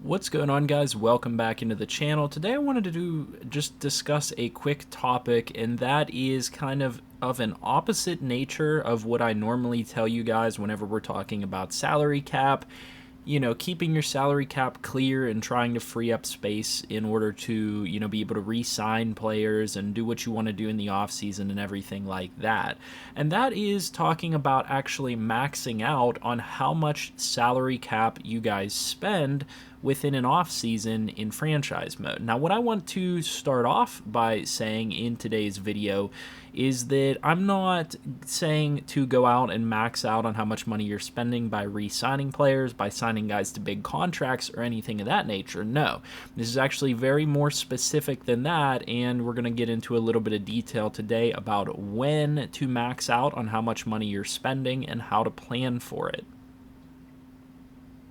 What's going on, guys? Welcome back into the channel. Today I wanted to just discuss a quick topic, and that is kind of an opposite nature of what I normally tell you guys whenever we're talking about salary cap. You know, keeping your salary cap clear and trying to free up space in order to, be able to re-sign players and do what you want to do in the offseason and everything like that. And that is talking about actually maxing out on how much salary cap you guys spend within an off season in franchise mode. Now, what I want to start off by saying in today's video is that I'm not saying to go out and max out on how much money you're spending by re-signing players, by signing guys to big contracts, or anything of that nature. No, this is actually very more specific than that, and we're going to get into a little bit of detail today about when to max out on how much money you're spending and how to plan for it.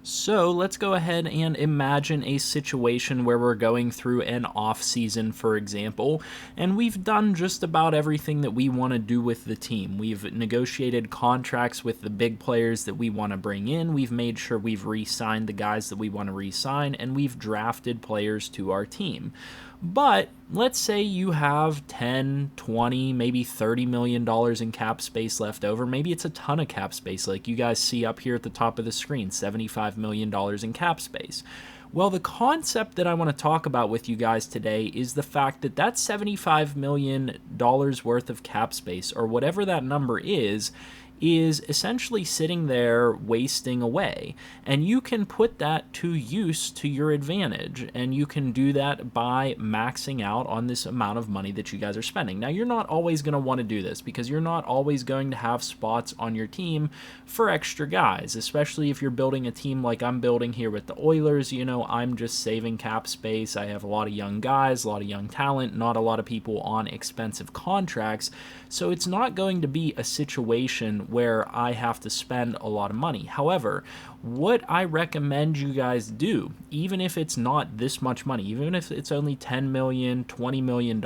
So let's go ahead and imagine a situation where we're going through an off season, for example, and we've done just about everything that we want to do with the team. We've negotiated contracts with the big players that we want to bring in. We've made sure we've re-signed the guys that we want to re-sign, and we've drafted players to our team. But let's say you have 10, 20, maybe $30 million in cap space left over. Maybe it's a ton of cap space like you guys see up here at the top of the screen, $75 million in cap space. Well, the concept that I want to talk about with you guys today is the fact that that $75 million worth of cap space, or whatever that number is essentially sitting there wasting away. And you can put that to use to your advantage, and you can do that by maxing out on this amount of money that you guys are spending. Now, you're not always going to want to do this because you're not always going to have spots on your team for extra guys, especially if you're building a team like I'm building here with the Oilers. I'm just saving cap space. I have a lot of young guys, a lot of young talent, not a lot of people on expensive contracts. So it's not going to be a situation where I have to spend a lot of money. However, what I recommend you guys do, even if it's not this much money, even if it's only $10 million, $20 million,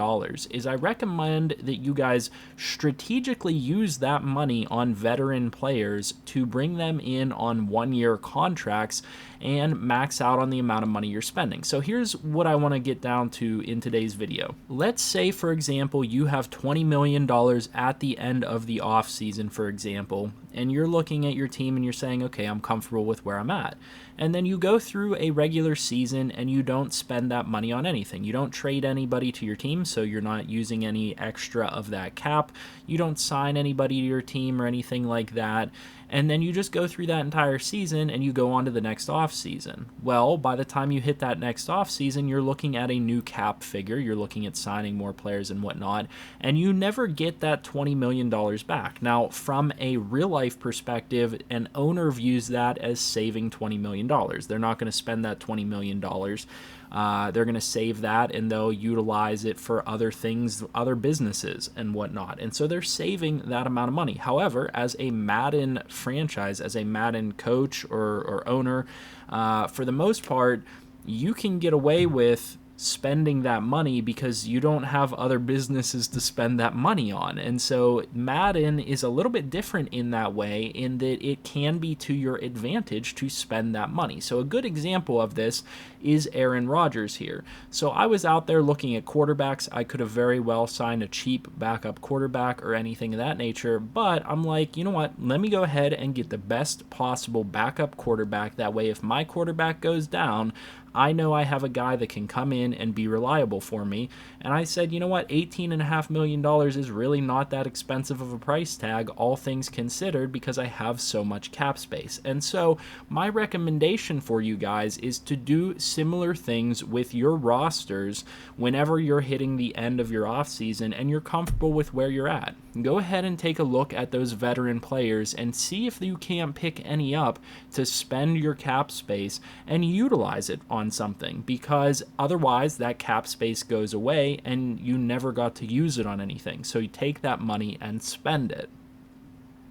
is I recommend that you guys strategically use that money on veteran players to bring them in on one-year contracts and max out on the amount of money you're spending. So here's what I want to get down to in today's video. Let's say, for example, you have $20 million at the end of the off season, for example, and you're looking at your team and you're saying, okay, I'm comfortable with where I'm at. And then you go through a regular season and you don't spend that money on anything. You don't trade anybody to your team, so you're not using any extra of that cap. You don't sign anybody to your team or anything like that. And then you just go through that entire season and you go on to the next off season. Well, by the time you hit that next off season, you're looking at a new cap figure. You're looking at signing more players and whatnot, and you never get that $20 million back. Now, from a real life perspective, an owner views that as saving $20 million. They're not going to spend that $20 million. They're going to save that and they'll utilize it for other things, other businesses and whatnot. And so they're saving that amount of money. However, as a Madden franchise, as a Madden coach or owner, for the most part, you can get away with spending that money because you don't have other businesses to spend that money on. And so Madden is a little bit different in that way, in that it can be to your advantage to spend that money. So a good example of this is Aaron Rodgers here. So I was out there looking at quarterbacks. I could have very well signed a cheap backup quarterback or anything of that nature, but I'm like, you know what? Let me go ahead and get the best possible backup quarterback. That way, if my quarterback goes down, I know I have a guy that can come in and be reliable for me. And I said, you know what, $18.5 million is really not that expensive of a price tag, all things considered, because I have so much cap space. And so my recommendation for you guys is to do similar things with your rosters whenever you're hitting the end of your offseason and you're comfortable with where you're at. Go ahead and take a look at those veteran players and see if you can't pick any up to spend your cap space and utilize it on something, because otherwise that cap space goes away and you never got to use it on anything. So you take that money and spend it.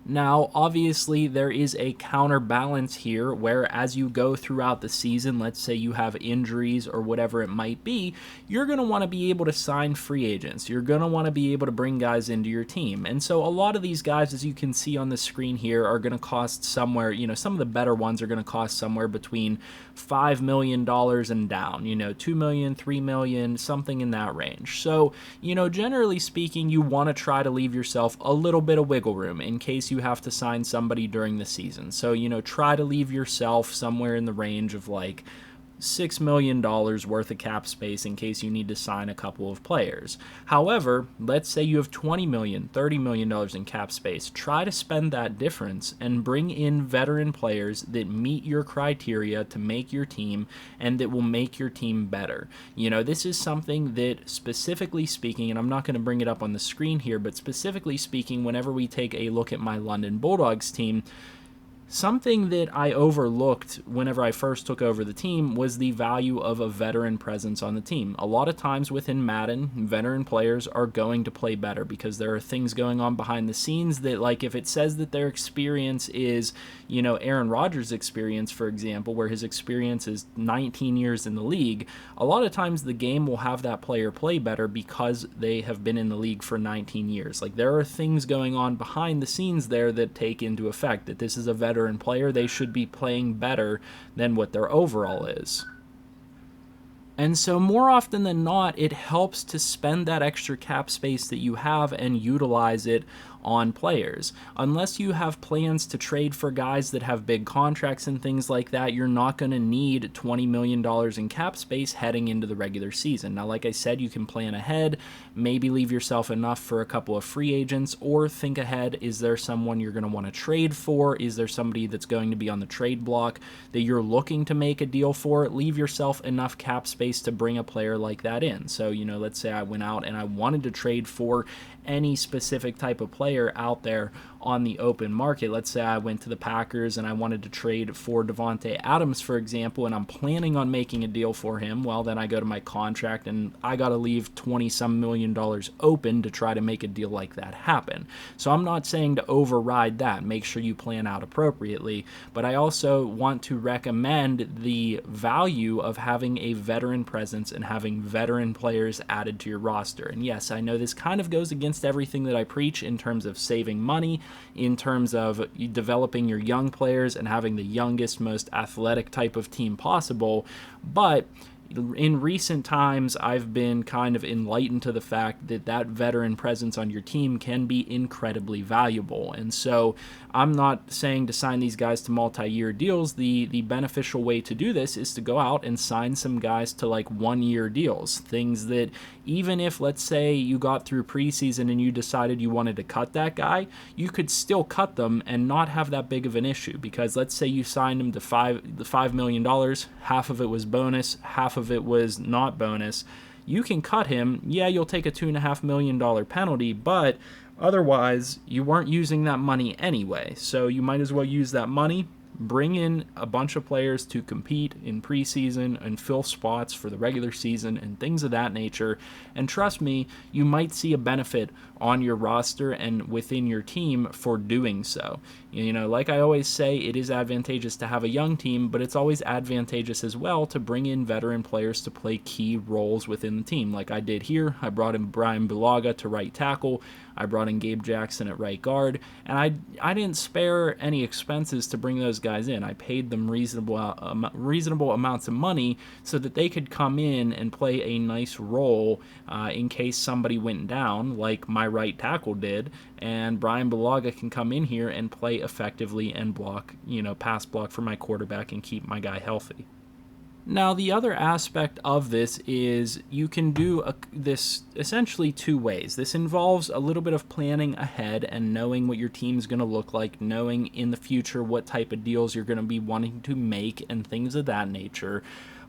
Now, obviously, there is a counterbalance here where as you go throughout the season, let's say you have injuries or whatever it might be, you're going to want to be able to sign free agents. You're going to want to be able to bring guys into your team. And so a lot of these guys, as you can see on the screen here, are going to cost somewhere, some of the better ones are going to cost somewhere between $5 million and down, $2 million, $3 million, something in that range. So, generally speaking, you want to try to leave yourself a little bit of wiggle room in case you have to sign somebody during the season. So, try to leave yourself somewhere in the range of like $6 million worth of cap space in case you need to sign a couple of players. However, let's say you have $20 million, $30 million in cap space. Try to spend that difference and bring in veteran players that meet your criteria to make your team and that will make your team better. This is something that, specifically speaking, and I'm not going to bring it up on the screen here, but specifically speaking, whenever we take a look at my London Bulldogs team, something that I overlooked whenever I first took over the team was the value of a veteran presence on the team. A lot of times within Madden, veteran players are going to play better because there are things going on behind the scenes that, like, if it says that their experience is, Aaron Rodgers' experience, for example, where his experience is 19 years in the league, a lot of times the game will have that player play better because they have been in the league for 19 years. Like, there are things going on behind the scenes there that take into effect that this is a veteran player, they should be playing better than what their overall is. And so more often than not, it helps to spend that extra cap space that you have and utilize it on players. Unless you have plans to trade for guys that have big contracts and things like that, you're not going to need $20 million in cap space heading into the regular season. Now, like I said, you can plan ahead, maybe leave yourself enough for a couple of free agents, or think ahead, is there someone you're going to want to trade for? Is there somebody that's going to be on the trade block that you're looking to make a deal for? Leave yourself enough cap space to bring a player like that in. So, let's say I went out and I wanted to trade for any specific type of player out there on the open market. Let's say I went to the Packers and I wanted to trade for Davante Adams, for example, and I'm planning on making a deal for him. Well, then I go to my contract and I got to leave $20-some million open to try to make a deal like that happen. So I'm not saying to override that. Make sure you plan out appropriately. But I also want to recommend the value of having a veteran presence and having veteran players added to your roster. And yes, I know this kind of goes against everything that I preach in terms of saving money, in terms of developing your young players and having the youngest, most athletic type of team possible, but in recent times, I've been kind of enlightened to the fact that that veteran presence on your team can be incredibly valuable. And so I'm not saying to sign these guys to multi-year deals. The beneficial way to do this is to go out and sign some guys to like 1-year deals. Things that even if, let's say, you got through preseason and you decided you wanted to cut that guy, you could still cut them and not have that big of an issue. Because let's say you signed him to $5 million, half of it was bonus, half of it was not bonus. You can cut him. Yeah, you'll take a $2.5 million penalty, but otherwise you weren't using that money anyway. So you might as well use that money, bring in a bunch of players to compete in preseason and fill spots for the regular season and things of that nature. And trust me, you might see a benefit on your roster and within your team for doing so. Like I always say, it is advantageous to have a young team, but it's always advantageous as well to bring in veteran players to play key roles within the team. Like I did here, I brought in Brian Bulaga to right tackle, I brought in Gabe Jackson at right guard, and I didn't spare any expenses to bring those guys in. I paid them reasonable amounts of money so that they could come in and play a nice role in case somebody went down, like my right tackle did, and Brian Bulaga can come in here and play effectively and block, pass block for my quarterback and keep my guy healthy. Now, the other aspect of this is you can do this essentially two ways. This involves a little bit of planning ahead and knowing what your team's going to look like, knowing in the future what type of deals you're going to be wanting to make and things of that nature.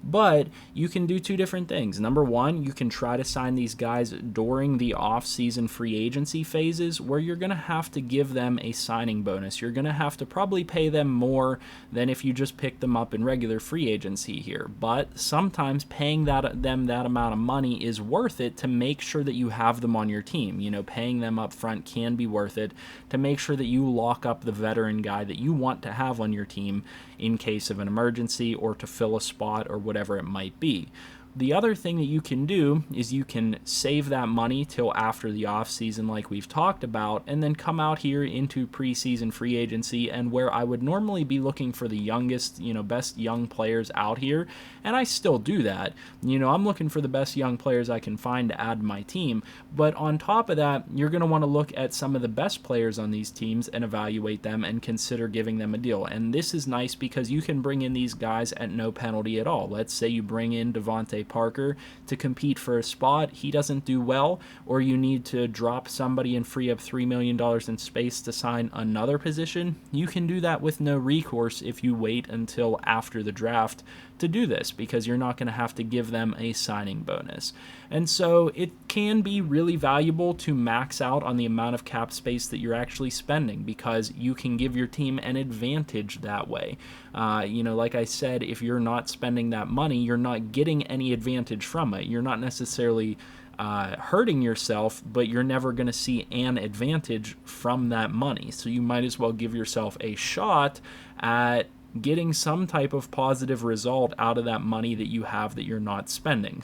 But you can do two different things. Number one, you can try to sign these guys during the off-season free agency phases, where you're going to have to give them a signing bonus. You're going to have to probably pay them more than if you just pick them up in regular free agency here. But sometimes paying them that amount of money is worth it to make sure that you have them on your team. You know, paying them up front can be worth it to make sure that you lock up the veteran guy that you want to have on your team in case of an emergency or to fill a spot or whatever it might be. The other thing that you can do is you can save that money till after the offseason, like we've talked about, and then come out here into preseason free agency, and where I would normally be looking for the youngest, best young players out here, and I still do that. I'm looking for the best young players I can find to add to my team, but on top of that, you're going to want to look at some of the best players on these teams and evaluate them and consider giving them a deal. And this is nice because you can bring in these guys at no penalty at all. Let's say you bring in Devontae Parker to compete for a spot, he doesn't do well, or you need to drop somebody and free up $3 million in space to sign another position, you can do that with no recourse if you wait until after the draft to do this, because you're not going to have to give them a signing bonus. And so it can be really valuable to max out on the amount of cap space that you're actually spending, because you can give your team an advantage that way. Like I said, if you're not spending that money, you're not getting any advantage from it. You're not necessarily hurting yourself, but you're never going to see an advantage from that money. So you might as well give yourself a shot at getting some type of positive result out of that money that you have that you're not spending.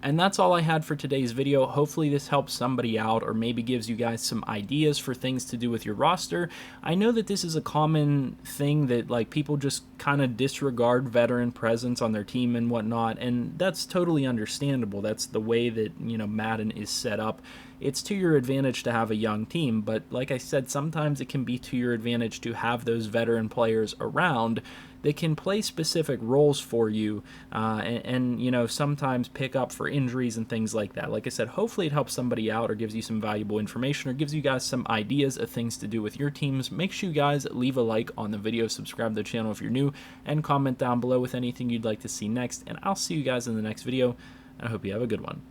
And that's all I had for today's video. Hopefully this helps somebody out, or maybe gives you guys some ideas for things to do with your roster. I know that this is a common thing that people just kind of disregard veteran presence on their team and whatnot, and that's totally understandable. That's the way that Madden is set up. It's to your advantage to have a young team, but like I said, sometimes it can be to your advantage to have those veteran players around that can play specific roles for you, and sometimes pick up for injuries and things like that. Like I said, hopefully it helps somebody out, or gives you some valuable information, or gives you guys some ideas of things to do with your teams. Make sure you guys leave a like on the video, subscribe to the channel if you're new, and comment down below with anything you'd like to see next, and I'll see you guys in the next video, and I hope you have a good one.